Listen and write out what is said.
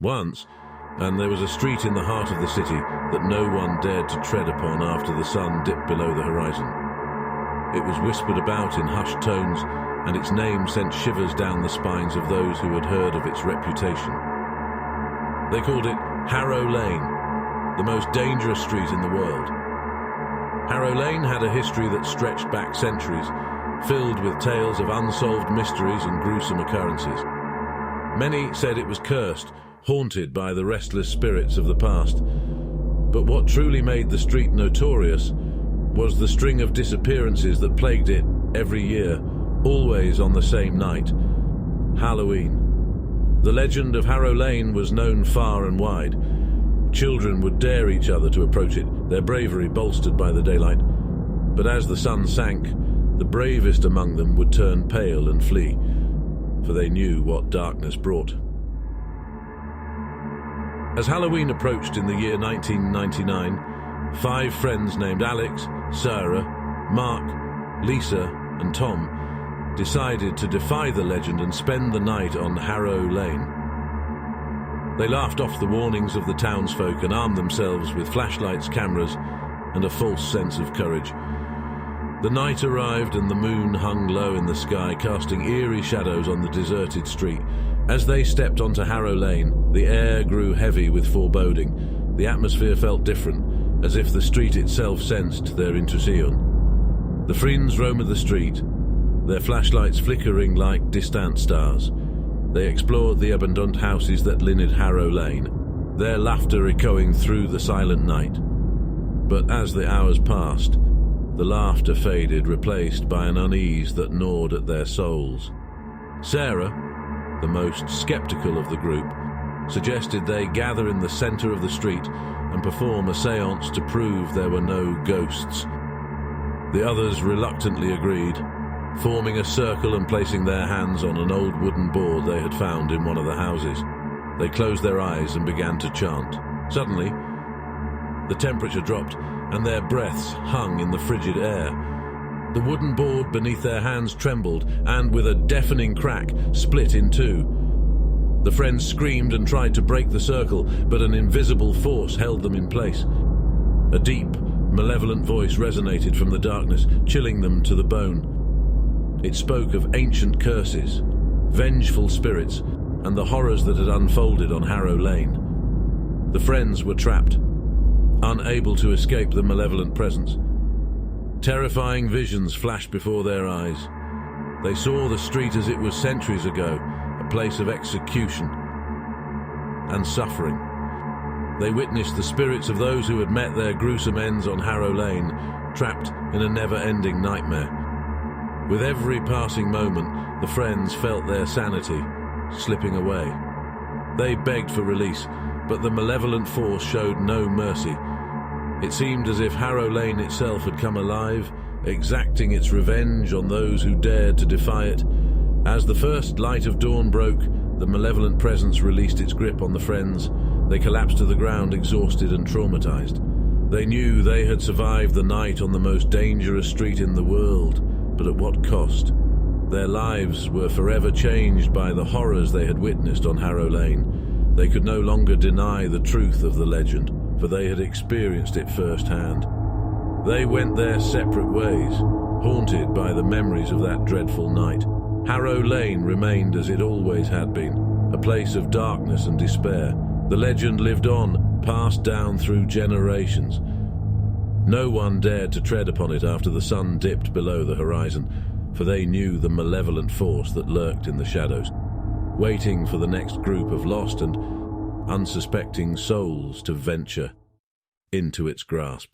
Once, and there was a street in the heart of the city that no one dared to tread upon after the sun dipped below the horizon. It was whispered about in hushed tones, and its name sent shivers down the spines of those who had heard of its reputation. They called it Harrow Lane, the most dangerous street in the world. Harrow Lane had a history that stretched back centuries, filled with tales of unsolved mysteries and gruesome occurrences. Many said it was cursed, haunted by the restless spirits of the past. But what truly made the street notorious was the string of disappearances that plagued it every year, always on the same night: Halloween. The legend of Harrow Lane was known far and wide. Children would dare each other to approach it, their bravery bolstered by the daylight. But as the sun sank, the bravest among them would turn pale and flee, for they knew what darkness brought. As Halloween approached in the year 1999, 5 friends named Alex, Sarah, Mark, Lisa, and Tom decided to defy the legend and spend the night on Harrow Lane. They laughed off the warnings of the townsfolk and armed themselves with flashlights, cameras, and a false sense of courage. The night arrived and the moon hung low in the sky, casting eerie shadows on the deserted street. As they stepped onto Harrow Lane, the air grew heavy with foreboding. The atmosphere felt different, as if the street itself sensed their intrusion. The friends roamed the street, their flashlights flickering like distant stars. They explored the abandoned houses that lined Harrow Lane, their laughter echoing through the silent night. But as the hours passed, the laughter faded, replaced by an unease that gnawed at their souls. Sarah, the most skeptical of the group, suggested they gather in the center of the street and perform a séance to prove there were no ghosts. The others reluctantly agreed, forming a circle and placing their hands on an old wooden board they had found in one of the houses. They closed their eyes and began to chant. Suddenly, the temperature dropped and their breaths hung in the frigid air. The wooden board beneath their hands trembled and, with a deafening crack, split in two. The friends screamed and tried to break the circle, but an invisible force held them in place. A deep, malevolent voice resonated from the darkness, chilling them to the bone. It spoke of ancient curses, vengeful spirits, and the horrors that had unfolded on Harrow Lane. The friends were trapped, unable to escape the malevolent presence. Terrifying visions flashed before their eyes. They saw the street as it was centuries ago, a place of execution and suffering. They witnessed the spirits of those who had met their gruesome ends on Harrow Lane, trapped in a never-ending nightmare. With every passing moment, the friends felt their sanity slipping away. They begged for release, but the malevolent force showed no mercy. It seemed as if Harrow Lane itself had come alive, exacting its revenge on those who dared to defy it. As the first light of dawn broke, the malevolent presence released its grip on the friends. They collapsed to the ground, exhausted and traumatized. They knew they had survived the night on the most dangerous street in the world, but at what cost? Their lives were forever changed by the horrors they had witnessed on Harrow Lane. They could no longer deny the truth of the legend, for they had experienced it firsthand. They went their separate ways, haunted by the memories of that dreadful night. Harrow Lane remained as it always had been, a place of darkness and despair. The legend lived on, passed down through generations. No one dared to tread upon it after the sun dipped below the horizon, for they knew the malevolent force that lurked in the shadows, waiting for the next group of lost and unsuspecting souls to venture into its grasp.